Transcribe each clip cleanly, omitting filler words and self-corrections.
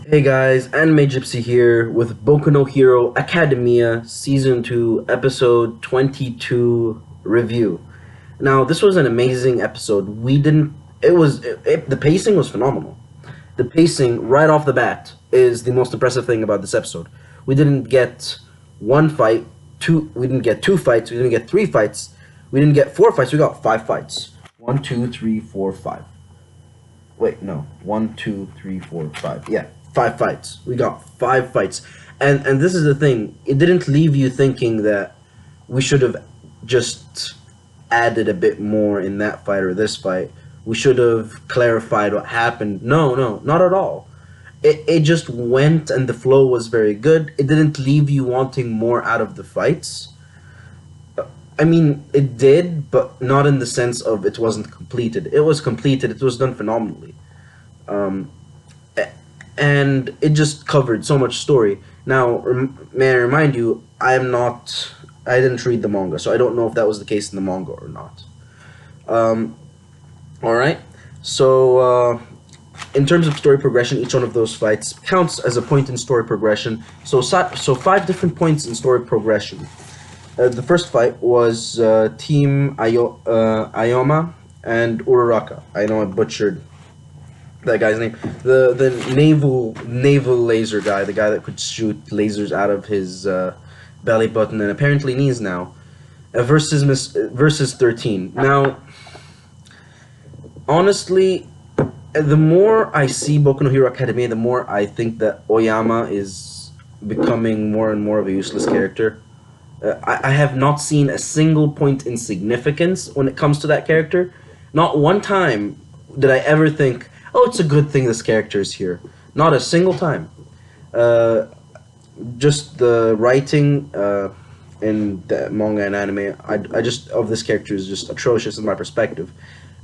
Hey guys, Anime Gypsy here with Boku no Hero Academia Season 2 Episode 22 review. Now, this was an amazing episode. The pacing was phenomenal. The pacing right off the bat is the most impressive thing about this episode. We didn't get we didn't get two fights, we didn't get three fights, we didn't get four fights, we got five fights. 1, 2, 3, 4, 5. Wait, no. 1, 2, 3, 4, 5. Yeah, 5 fights. We got 5 fights. And this is the thing. It didn't leave you thinking that we should have just added a bit more in that fight or this fight. We should have clarified what happened. No, not at all. It just went and the flow was very good. It didn't leave you wanting more out of the fights. I mean, it did, but not in the sense of it wasn't completed. It was completed. It was done phenomenally. And it just covered so much story. Now, may I remind you, I didn't read the manga, so I don't know if that was the case in the manga or not. Alright, so in terms of story progression, each one of those fights counts as a point in story progression. So 5 different points in story progression. The first fight was Team Ayoma and Uraraka. I know I butchered that guy's name. The naval laser guy, the guy that could shoot lasers out of his belly button and apparently knees now, versus 13. Now, honestly, the more I see Boku no Hero Academia, the more I think that Oyama is becoming more and more of a useless character. I have not seen a single point in significance when it comes to that character. Not one time did I ever think, oh, it's a good thing this character is here. Not a single time. Just the writing in the manga and anime, I just, of this character is just atrocious in my perspective.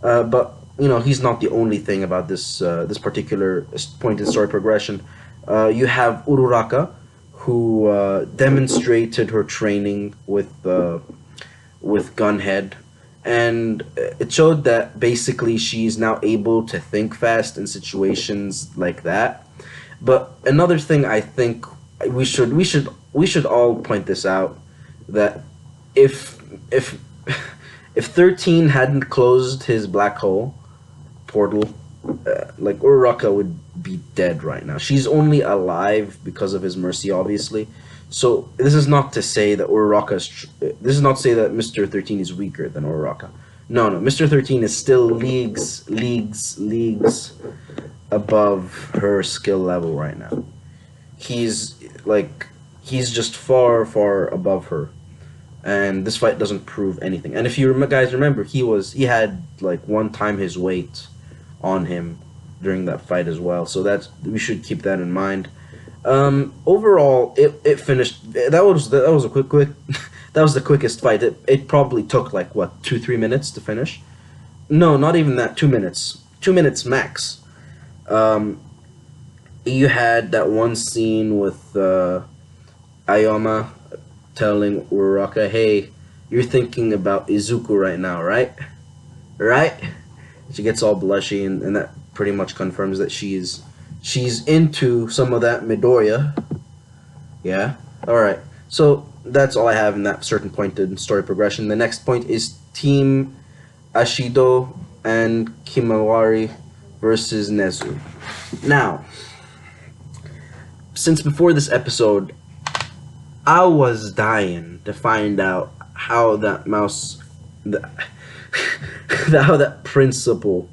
But, you know, he's not the only thing about this particular point in story progression. You have Uraraka, who demonstrated her training with Gunhead, and it showed that basically she's now able to think fast in situations like that. But another thing I think we should all point this out, that if 13 hadn't closed his black hole portal, like Uraraka would be dead right now. She's only alive because of his mercy, obviously. So this is not to say that this is not to say that Mr. 13 is weaker than Uraraka. No, Mr. 13 is still leagues above her skill level right now. He's just far above her, and this fight doesn't prove anything. And if you guys remember, he had like 1 time his weight on him during that fight as well, so we should keep that in mind. Overall, it finished. That was a quick that was the quickest fight. It probably took like what, 2-3 minutes to finish. No, not even that. 2 minutes. 2 minutes max. You had that one scene with Ayoma telling Uraraka, "Hey, you're thinking about Izuku right now, right? Right?" She gets all blushy, and that pretty much confirms that she's into some of that Midoriya. Yeah? Alright. So, that's all I have in that certain point in story progression. The next point is Team Ashido and Kimawari versus Nezu. Now, since before this episode, I was dying to find out how that how that principal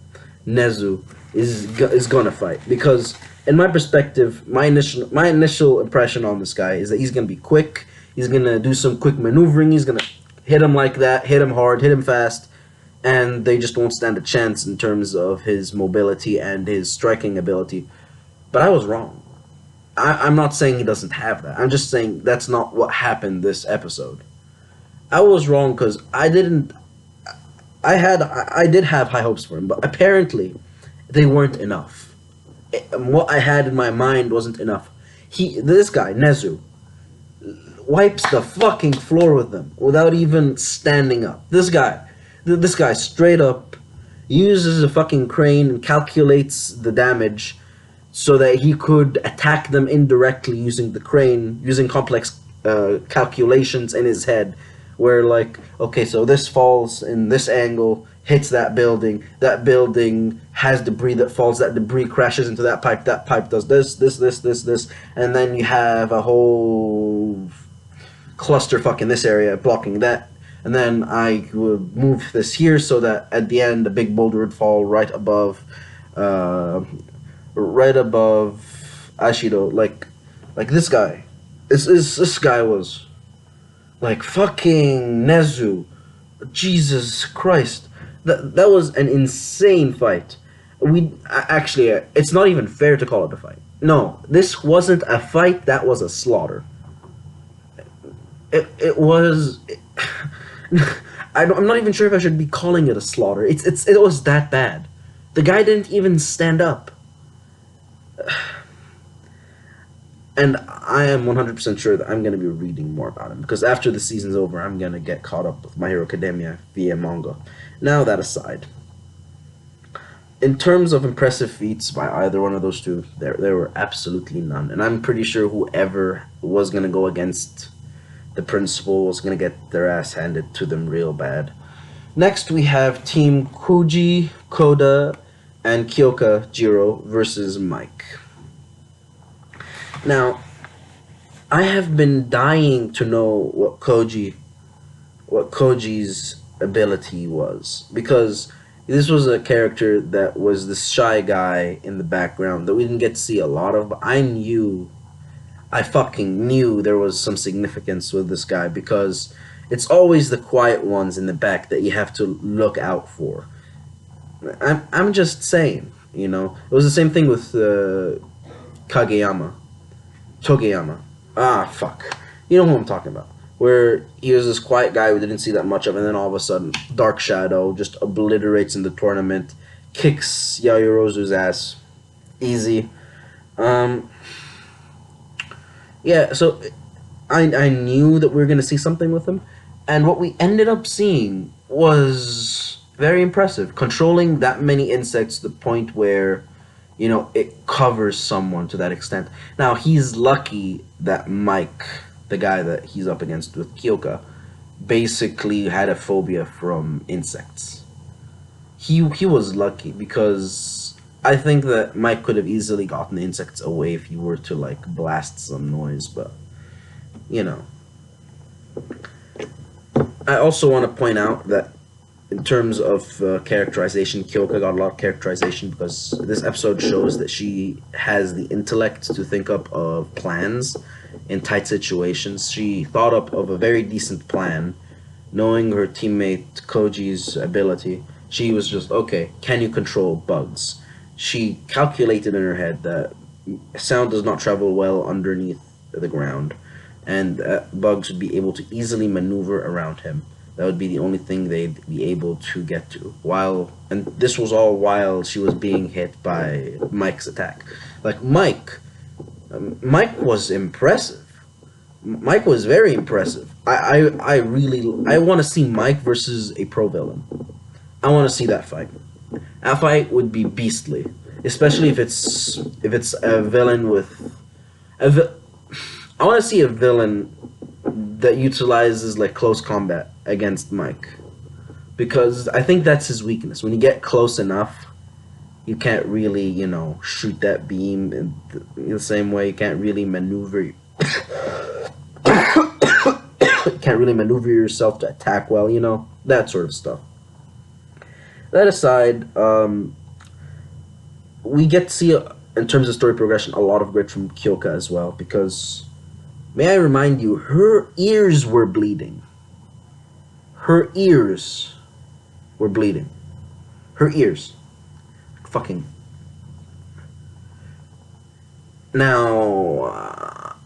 Nezu is gonna fight, because in my perspective, my initial impression on this guy is that he's gonna be quick. He's gonna do some quick maneuvering. He's gonna hit him like that, hit him hard, hit him fast, and they just won't stand a chance in terms of his mobility and his striking ability. But I was wrong. I'm not saying he doesn't have that. I'm just saying that's not what happened this episode. I was wrong because I did have high hopes for him, but apparently they weren't enough. What I had in my mind wasn't enough. This guy, Nezu, wipes the fucking floor with them without even standing up. This guy straight up uses a fucking crane and calculates the damage so that he could attack them indirectly using the crane, using complex calculations in his head, where like, okay, so this falls in this angle, hits that building has debris that falls, that debris crashes into that pipe does this, and then you have a whole clusterfuck in this area blocking that. And then I would move this here so that at the end the big boulder would fall uh, right above Ashido. Like this guy. This guy was like fucking Nezu. Jesus Christ. That was an insane fight. Actually, it's not even fair to call it a fight. No, this wasn't a fight. That was a slaughter. It was. I'm not even sure if I should be calling it a slaughter. It was that bad. The guy didn't even stand up. And I am 100% sure that I'm going to be reading more about him, because after the season's over, I'm going to get caught up with My Hero Academia via manga. Now, that aside, in terms of impressive feats by either one of those two, there were absolutely none. And I'm pretty sure whoever was going to go against the principal was going to get their ass handed to them real bad. Next, we have Team Kuji, Koda, and Kyoka Jiro versus Mike. Now, I have been dying to know what Koji's ability was, because this was a character that was this shy guy in the background that we didn't get to see a lot of, but I fucking knew there was some significance with this guy, because it's always the quiet ones in the back that you have to look out for. I'm just saying, you know. It was the same thing with Togeyama. Ah, fuck. You know who I'm talking about. Where he was this quiet guy we didn't see that much of, and then all of a sudden, Dark Shadow just obliterates in the tournament, kicks Yayorozu's ass. Easy. Yeah, so I knew that we were going to see something with him, and what we ended up seeing was very impressive. Controlling that many insects to the point where, you know, it covers someone to that extent. Now, he's lucky that Mike, the guy that he's up against with Kyoka, basically had a phobia from insects. He was lucky, because I think that Mike could have easily gotten the insects away if he were to, like, blast some noise, but, you know. I also want to point out that in terms of characterization, Kyoka got a lot of characterization, because this episode shows that she has the intellect to think up of plans in tight situations. She thought up of a very decent plan, knowing her teammate Koji's ability. She was just, okay, can you control bugs? She calculated in her head that sound does not travel well underneath the ground, and bugs would be able to easily maneuver around him. That would be the only thing they'd be able to get to. And this was all while she was being hit by Mike's attack. Like, Mike was impressive. Mike was very impressive. I want to see Mike versus a pro villain. I want to see that fight. That fight would be beastly, especially if it's a villain with I want to see a villain that utilizes like close combat against Mike, because I think that's his weakness. When you get close enough, you can't really, you know, shoot that beam in the same way. You can't really maneuver. You can't really maneuver yourself to attack well, you know, that sort of stuff. That aside, we get to see, in terms of story progression, a lot of grit from Kyoka as well, because, may I remind you, her ears were bleeding. Her ears were bleeding. Her ears. Fucking. Now,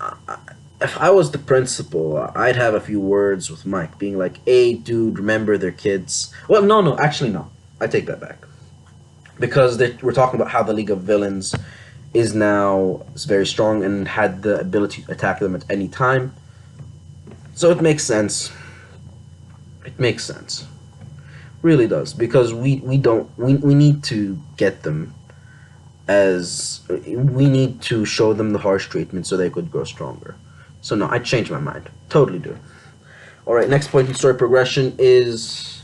if I was the principal, I'd have a few words with Mike, being like, hey, dude, remember their kids. Well, no, actually, no. I take that back. Because we're talking about how the League of Villains is now very strong and had the ability to attack them at any time. So it makes sense. It makes sense. Really does. Because we need to get them. as we need to show them the harsh treatment so they could grow stronger. So no, I changed my mind. Totally do. Alright, next point in story progression is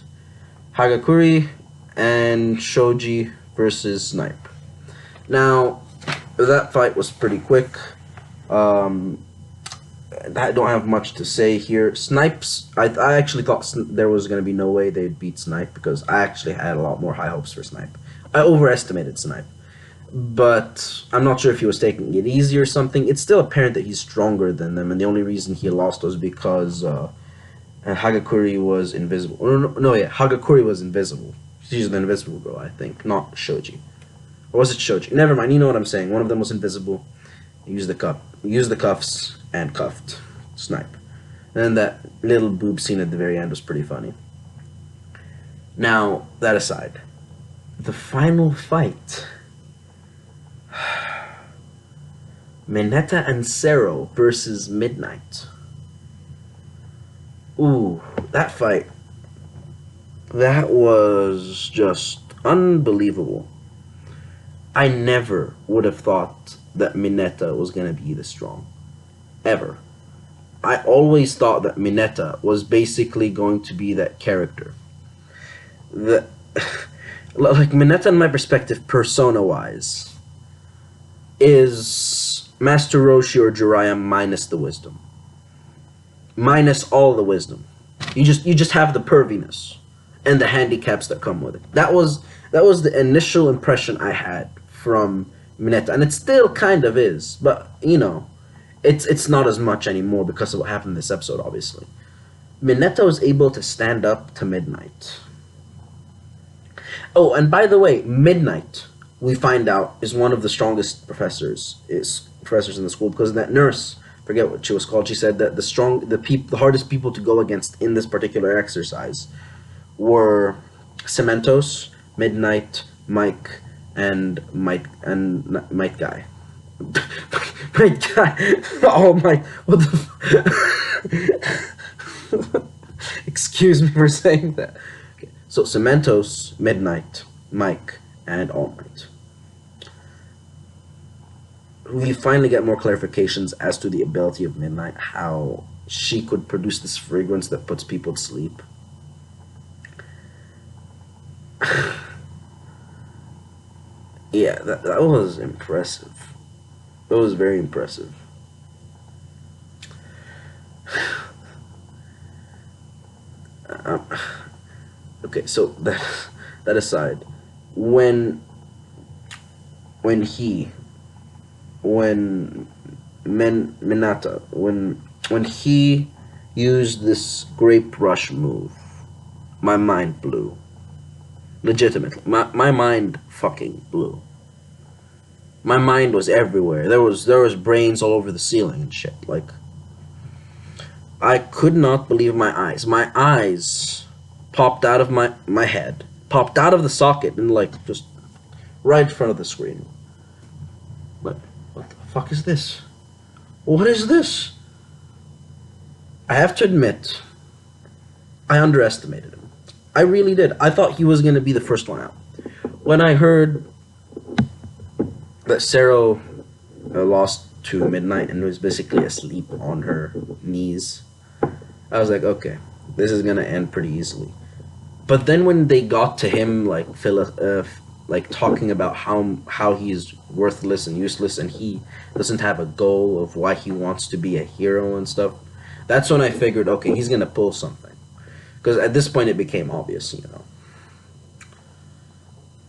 Hagakure and Shoji versus Snipe. Now, that fight was pretty quick. I don't have much to say here. Snipes, I actually thought there was going to be no way they'd beat Snipe because I actually had a lot more high hopes for Snipe. I overestimated Snipe. But I'm not sure if he was taking it easy or something. It's still apparent that he's stronger than them, and the only reason he lost was because Hagakure was invisible. Hagakure was invisible. She's the invisible girl, I think, not Shoji. Or was it Shoji? Never mind, you know what I'm saying. One of them was invisible. He used the cuffs and cuffed Snipe. And then that little boob scene at the very end was pretty funny. Now, that aside, the final fight. Mineta and Sero versus Midnight. Ooh, that fight. That was just unbelievable. I never would have thought that Mineta was going to be this strong. Ever. I always thought that Mineta was basically going to be that character. Like, Mineta, in my perspective, persona-wise, is Master Roshi or Jiraiya minus the wisdom. Minus all the wisdom. You just have the perviness and the handicaps that come with it. That was the initial impression I had from Mineta, and it still kind of is, but you know, it's not as much anymore because of what happened in this episode, obviously. Mineta was able to stand up to Midnight. Oh, and by the way, Midnight, we find out, is one of the strongest professors in the school, because that nurse, forget what she was called, she said that the hardest people to go against in this particular exercise were Cementos, Midnight, Mike Guy. Mike Guy. Oh my! What the? Excuse me for saying that. Okay, so Cementos, Midnight, Mike, and All Might. We finally get more clarifications as to the ability of Midnight, how she could produce this fragrance that puts people to sleep. Yeah, that was impressive. It was very impressive. Okay, so that aside, when he used this grape rush move, my mind blew. Legitimately, my mind fucking blew. My mind was everywhere. There was brains all over the ceiling and shit. Like, I could not believe my eyes. My eyes popped out of my head, popped out of the socket, and like just right in front of the screen. Like, what the fuck is this? What is this? I have to admit, I underestimated him. I really did. I thought he was going to be the first one out. When I heard that Sero lost to Midnight and was basically asleep on her knees, I was like, okay, this is going to end pretty easily. But then when they got to him, like talking about how he's worthless and useless and he doesn't have a goal of why he wants to be a hero and stuff, that's when I figured, okay, he's going to pull something. Because at this point it became obvious, you know.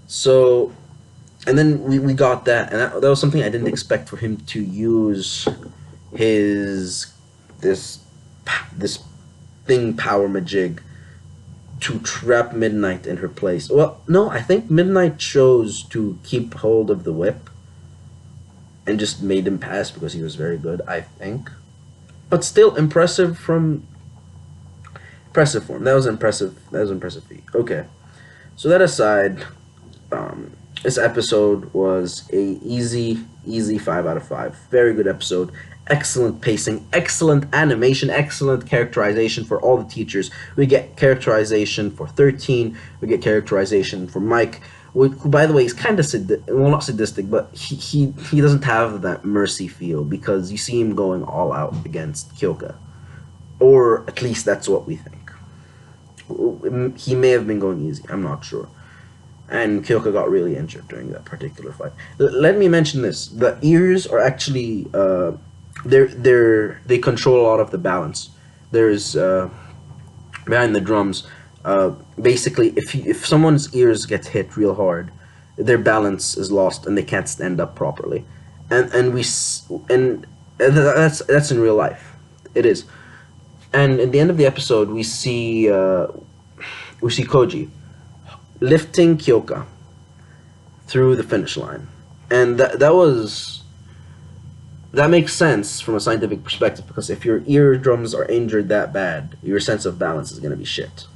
So, and then we got that, and that was something I didn't expect for him to use this thing power majig to trap Midnight in her place. Well, no, I think Midnight chose to keep hold of the whip and just made him pass because he was very good, I think. But still impressive form. That was impressive feat. Okay. So that aside, this episode was a easy 5 out of 5. Very good episode. Excellent pacing, excellent animation, excellent characterization for all the teachers. We get characterization for 13, we get characterization for Mike, who, by the way, is kind of well, not sadistic, but he doesn't have that mercy feel because you see him going all out against Kyoka, or at least that's what we think. He may have been going easy. I'm not sure. And Kyoka got really injured during that particular fight. Let me mention this: the ears are actually they control a lot of the balance. There's behind the drums. Basically, if someone's ears get hit real hard, their balance is lost and they can't stand up properly, and that's in real life. It is, and at the end of the episode, we see Koji lifting Kyoka through the finish line, and that makes sense from a scientific perspective because if your eardrums are injured that bad, your sense of balance is gonna be shit.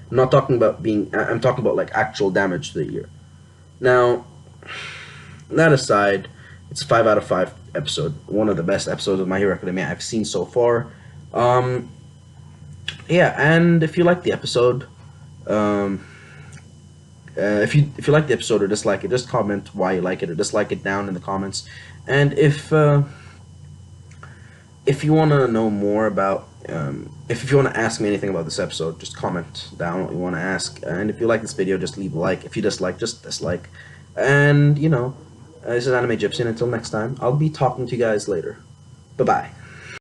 I'm not talking about being. I'm talking about like actual damage to the ear. Now, that aside, it's a 5 out of 5 episode. One of the best episodes of My Hero Academia I've seen so far. Yeah, and if you like the episode, if you like the episode or dislike it, just comment why you like it or dislike it down in the comments. And if you want to know more about, if you want to ask me anything about this episode, just comment down what you want to ask. And if you like this video, just leave a like. If you dislike, just dislike. And, this is Anime Gypsy, and until next time, I'll be talking to you guys later. Bye-bye.